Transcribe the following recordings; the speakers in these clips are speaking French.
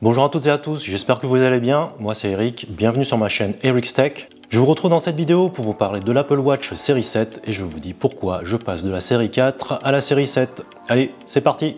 Bonjour à toutes et à tous, j'espère que vous allez bien. Moi c'est Eric, bienvenue sur ma chaîne Eric's Tech. Je vous retrouve dans cette vidéo pour vous parler de l'Apple Watch série 7 et je vous dis pourquoi je passe de la série 4 à la série 7. Allez, c'est parti!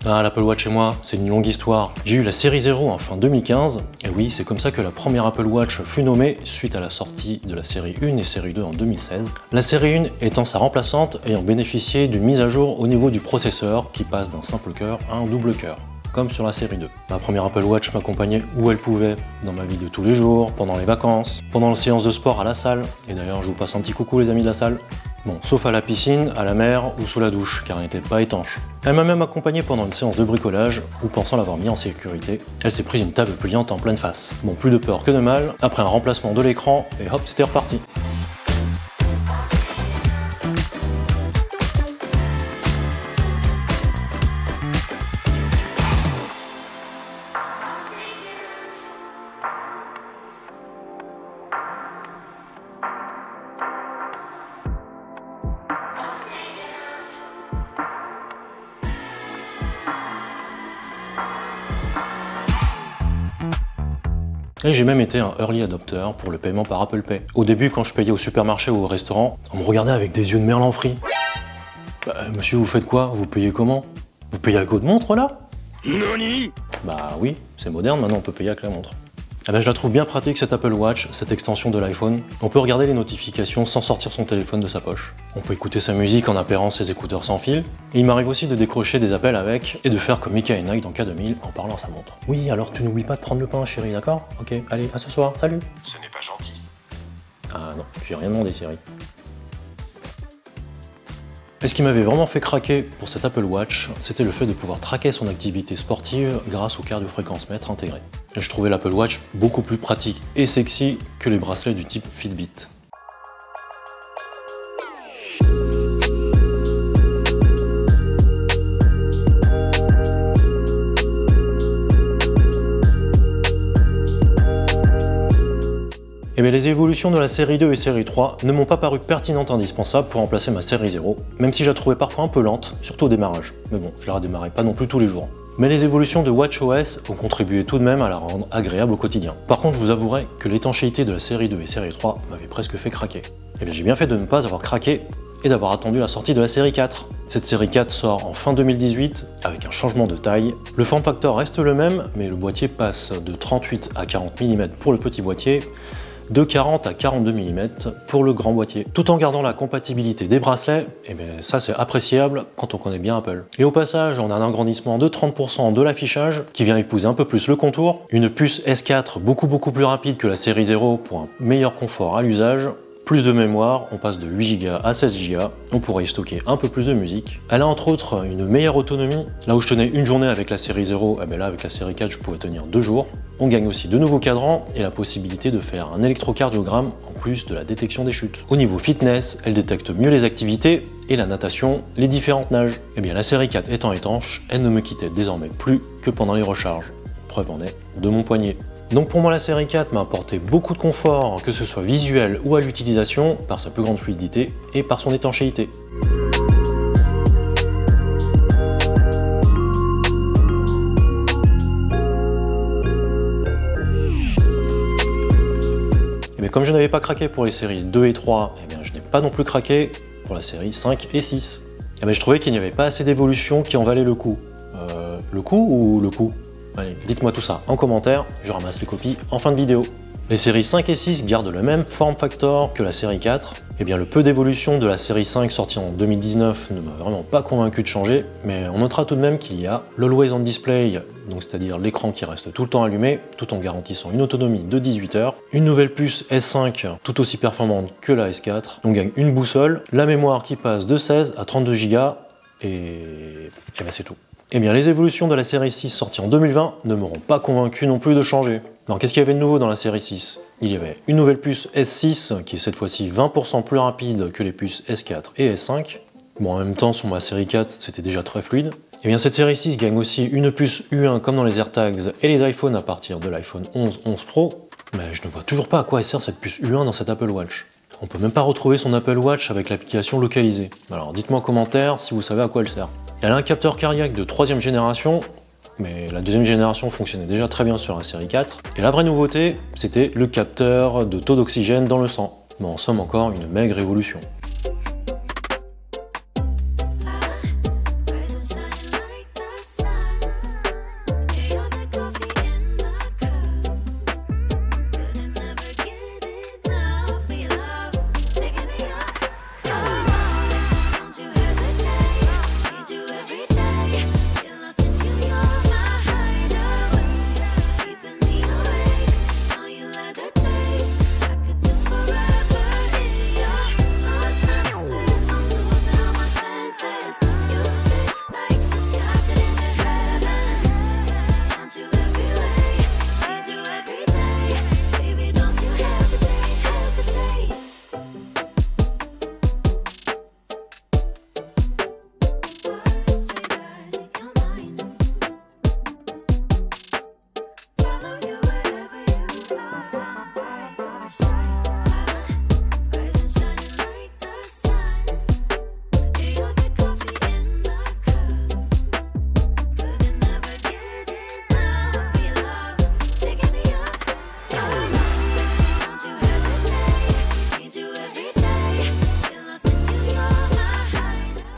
Ah, l'Apple Watch et moi, c'est une longue histoire. J'ai eu la série 0 en fin 2015, et oui, c'est comme ça que la première Apple Watch fut nommée suite à la sortie de la série 1 et série 2 en 2016. La série 1 étant sa remplaçante, ayant bénéficié d'une mise à jour au niveau du processeur qui passe d'un simple cœur à un double cœur, comme sur la série 2. Ma première Apple Watch m'accompagnait où elle pouvait, dans ma vie de tous les jours, pendant les vacances, pendant les séances de sport à la salle, et d'ailleurs je vous passe un petit coucou les amis de la salle. Bon, sauf à la piscine, à la mer ou sous la douche, car elle n'était pas étanche. Elle m'a même accompagné pendant une séance de bricolage, où pensant l'avoir mis en sécurité, elle s'est prise une table pliante en pleine face. Bon, plus de peur que de mal, après un remplacement de l'écran, et hop, c'était reparti. Et j'ai même été un early adopter pour le paiement par Apple Pay. Au début, quand je payais au supermarché ou au restaurant, on me regardait avec des yeux de merlan frit. Monsieur, vous faites quoi? Vous payez comment? Vous payez à code montre là? Nani? Bah oui, c'est moderne, maintenant on peut payer avec la montre. Je la trouve bien pratique cette Apple Watch, cette extension de l'iPhone. On peut regarder les notifications sans sortir son téléphone de sa poche. On peut écouter sa musique en appairant ses écouteurs sans fil. Et il m'arrive aussi de décrocher des appels avec et de faire comme Mickey et Nike dans K2000 en parlant à sa montre. Oui, alors tu n'oublies pas de prendre le pain chérie, d'accord? Ok, allez, à ce soir, salut! Ce n'est pas gentil. Ah non, j'ai rien demandé Siri. Et ce qui m'avait vraiment fait craquer pour cette Apple Watch, c'était le fait de pouvoir traquer son activité sportive grâce au cardio-fréquence-mètre intégré. Et je trouvais l'Apple Watch beaucoup plus pratique et sexy que les bracelets du type Fitbit. Et bien les évolutions de la série 2 et série 3 ne m'ont pas paru pertinentes et indispensables pour remplacer ma série 0, même si je la trouvais parfois un peu lente, surtout au démarrage. Mais bon, je la redémarrais pas non plus tous les jours. Mais les évolutions de WatchOS ont contribué tout de même à la rendre agréable au quotidien. Par contre, je vous avouerai que l'étanchéité de la série 2 et série 3 m'avait presque fait craquer. Et bien j'ai bien fait de ne pas avoir craqué et d'avoir attendu la sortie de la série 4. Cette série 4 sort en fin 2018 avec un changement de taille. Le form factor reste le même, mais le boîtier passe de 38 à 40 mm pour le petit boîtier, de 40 à 42 mm pour le grand boîtier, tout en gardant la compatibilité des bracelets, et bien ça c'est appréciable quand on connaît bien Apple. Et au passage, on a un agrandissement de 30% de l'affichage qui vient épouser un peu plus le contour, une puce S4 beaucoup plus rapide que la série 0 pour un meilleur confort à l'usage, plus de mémoire, on passe de 8 Go à 16 Go, on pourrait y stocker un peu plus de musique. Elle a entre autres une meilleure autonomie, là où je tenais une journée avec la série 0, là avec la série 4 je pouvais tenir 2 jours. On gagne aussi de nouveaux cadrans et la possibilité de faire un électrocardiogramme en plus de la détection des chutes. Au niveau fitness, elle détecte mieux les activités et la natation, les différentes nages. Et bien la série 4 étant étanche, elle ne me quittait désormais plus que pendant les recharges. Preuve en est de mon poignet. Donc pour moi la série 4 m'a apporté beaucoup de confort, que ce soit visuel ou à l'utilisation, par sa plus grande fluidité et par son étanchéité. Mais comme je n'avais pas craqué pour les séries 2 et 3, je n'ai pas non plus craqué pour la série 5 et 6. Je trouvais qu'il n'y avait pas assez d'évolution qui en valait le coup. Le coup ou le coup? Allez, dites-moi tout ça en commentaire, je ramasse les copies en fin de vidéo. Les séries 5 et 6 gardent le même form factor que la série 4. Le peu d'évolution de la série 5 sortie en 2019 ne m'a vraiment pas convaincu de changer, mais on notera tout de même qu'il y a l'Always On Display, donc c'est-à-dire l'écran qui reste tout le temps allumé, tout en garantissant une autonomie de 18 heures, une nouvelle puce S5 tout aussi performante que la S4, on gagne une boussole, la mémoire qui passe de 16 à 32 Go, et c'est tout. Les évolutions de la série 6 sortie en 2020 ne m'auront pas convaincu non plus de changer. Alors qu'est-ce qu'il y avait de nouveau dans la série 6? Il y avait une nouvelle puce S6 qui est cette fois-ci 20% plus rapide que les puces S4 et S5. Bon, en même temps sur ma série 4 c'était déjà très fluide. Cette série 6 gagne aussi une puce U1 comme dans les AirTags et les iPhones à partir de l'iPhone 11 Pro. Mais je ne vois toujours pas à quoi elle sert cette puce U1 dans cette Apple Watch. On peut même pas retrouver son Apple Watch avec l'application localisée. Alors dites-moi en commentaire si vous savez à quoi elle sert. Elle a un capteur cardiaque de 3e génération, mais la 2e génération fonctionnait déjà très bien sur la série 4. Et la vraie nouveauté, c'était le capteur de taux d'oxygène dans le sang. Mais en somme encore une maigre évolution.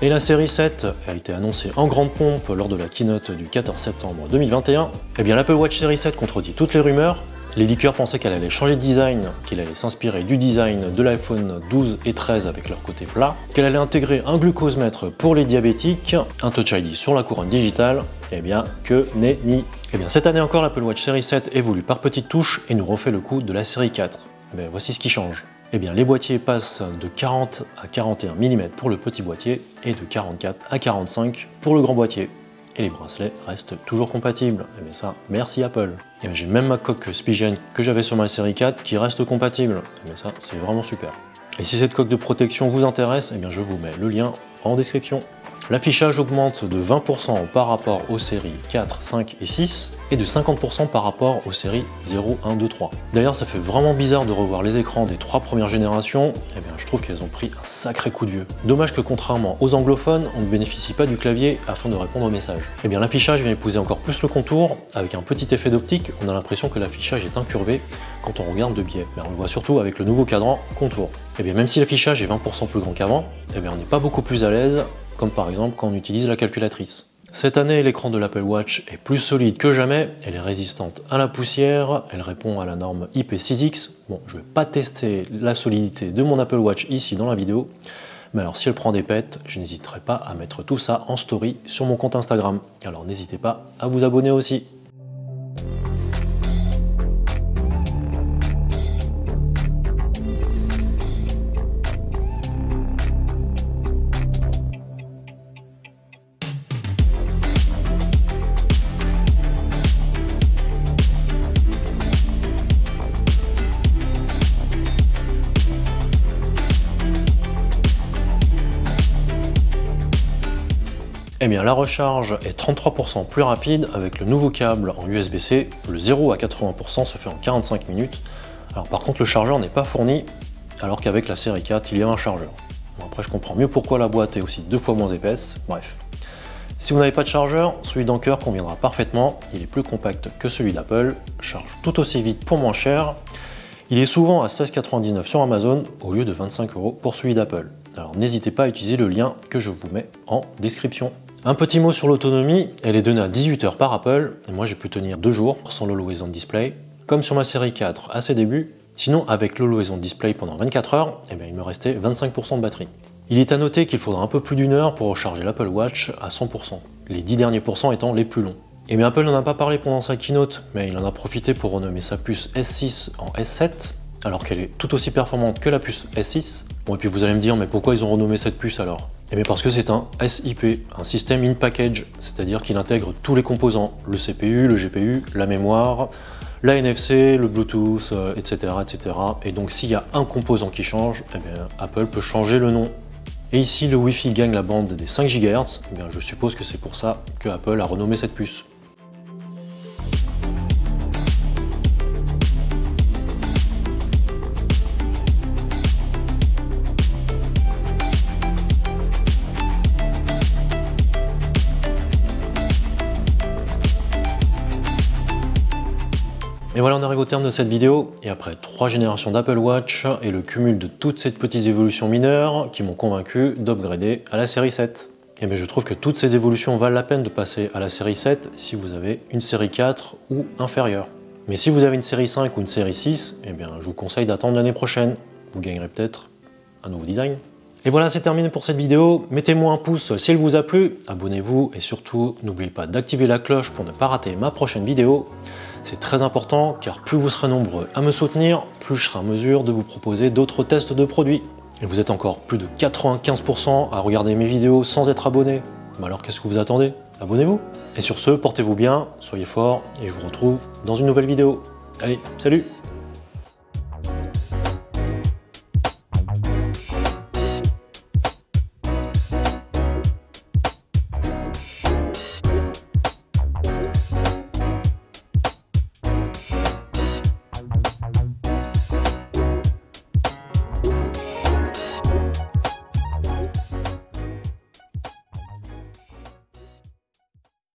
Et la série 7 a été annoncée en grande pompe lors de la keynote du 14 septembre 2021. Et bien l'Apple Watch série 7 contredit toutes les rumeurs. Les leakers pensaient qu'elle allait changer de design, qu'elle allait s'inspirer du design de l'iPhone 12 et 13 avec leur côté plat, qu'elle allait intégrer un glucosemètre pour les diabétiques, un Touch ID sur la couronne digitale. Et bien que nenni. Et bien cette année encore l'Apple Watch série 7 évolue par petites touches et nous refait le coup de la série 4. Et bien voici ce qui change. Eh bien, les boîtiers passent de 40 à 41 mm pour le petit boîtier et de 44 à 45 pour le grand boîtier. Et les bracelets restent toujours compatibles. Et bien ça, merci Apple. Et j'ai même ma coque Spigen que j'avais sur ma série 4 qui reste compatible. Et bien ça, c'est vraiment super. Et si cette coque de protection vous intéresse, eh bien je vous mets le lien en description. L'affichage augmente de 20% par rapport aux séries 4, 5 et 6 et de 50% par rapport aux séries 0, 1, 2, 3. D'ailleurs, ça fait vraiment bizarre de revoir les écrans des 3 premières générations. Eh bien, je trouve qu'elles ont pris un sacré coup de vieux. Dommage que contrairement aux anglophones, on ne bénéficie pas du clavier afin de répondre aux messages. Eh bien, l'affichage vient épouser encore plus le contour. Avec un petit effet d'optique, on a l'impression que l'affichage est incurvé quand on regarde de biais. Mais on le voit surtout avec le nouveau cadran contour. Eh bien, même si l'affichage est 20% plus grand qu'avant, eh bien, on n'est pas beaucoup plus à l'aise, comme par exemple quand on utilise la calculatrice. Cette année, l'écran de l'Apple Watch est plus solide que jamais, elle est résistante à la poussière, elle répond à la norme IP6X. Bon, je ne vais pas tester la solidité de mon Apple Watch ici dans la vidéo, mais alors si elle prend des pètes, je n'hésiterai pas à mettre tout ça en story sur mon compte Instagram. Alors n'hésitez pas à vous abonner aussi. Eh bien la recharge est 33% plus rapide avec le nouveau câble en USB-C. Le 0 à 80% se fait en 45 minutes. Alors par contre le chargeur n'est pas fourni alors qu'avec la série 4 il y a un chargeur. Bon, après je comprends mieux pourquoi la boîte est aussi 2 fois moins épaisse. Bref. Si vous n'avez pas de chargeur, celui d'Anker conviendra parfaitement. Il est plus compact que celui d'Apple, charge tout aussi vite pour moins cher. Il est souvent à 16,99 € sur Amazon au lieu de 25 € pour celui d'Apple. Alors n'hésitez pas à utiliser le lien que je vous mets en description. Un petit mot sur l'autonomie, elle est donnée à 18 heures par Apple, et moi j'ai pu tenir 2 jours sans l'Always On Display, comme sur ma série 4 à ses débuts. Sinon avec l'Always On Display pendant 24 heures, eh bien, il me restait 25% de batterie. Il est à noter qu'il faudra un peu plus d'une heure pour recharger l'Apple Watch à 100%, les 10 derniers pourcents étant les plus longs. Et bien Apple n'en a pas parlé pendant sa keynote, mais il en a profité pour renommer sa puce S6 en S7, alors qu'elle est tout aussi performante que la puce S6. Bon et puis vous allez me dire, mais pourquoi ils ont renommé cette puce alors ? Eh bien parce que c'est un SIP, un System in Package, c'est-à-dire qu'il intègre tous les composants, le CPU, le GPU, la mémoire, la NFC, le Bluetooth, etc., etc. Et donc s'il y a un composant qui change, eh bien, Apple peut changer le nom. Et ici le Wi-Fi gagne la bande des 5 GHz, eh bien, je suppose que c'est pour ça que Apple a renommé cette puce. Et voilà, on arrive au terme de cette vidéo, et après 3 générations d'Apple Watch et le cumul de toutes ces petites évolutions mineures qui m'ont convaincu d'upgrader à la série 7. Et bien je trouve que toutes ces évolutions valent la peine de passer à la série 7 si vous avez une série 4 ou inférieure. Mais si vous avez une série 5 ou une série 6, eh bien je vous conseille d'attendre l'année prochaine. Vous gagnerez peut-être un nouveau design. Et voilà, c'est terminé pour cette vidéo. Mettez-moi un pouce si elle vous a plu, abonnez-vous et surtout n'oubliez pas d'activer la cloche pour ne pas rater ma prochaine vidéo. C'est très important car plus vous serez nombreux à me soutenir, plus je serai en mesure de vous proposer d'autres tests de produits. Et vous êtes encore plus de 95% à regarder mes vidéos sans être abonné. Mais alors qu'est-ce que vous attendez? Abonnez-vous. Et sur ce, portez-vous bien, soyez forts et je vous retrouve dans une nouvelle vidéo. Allez, salut!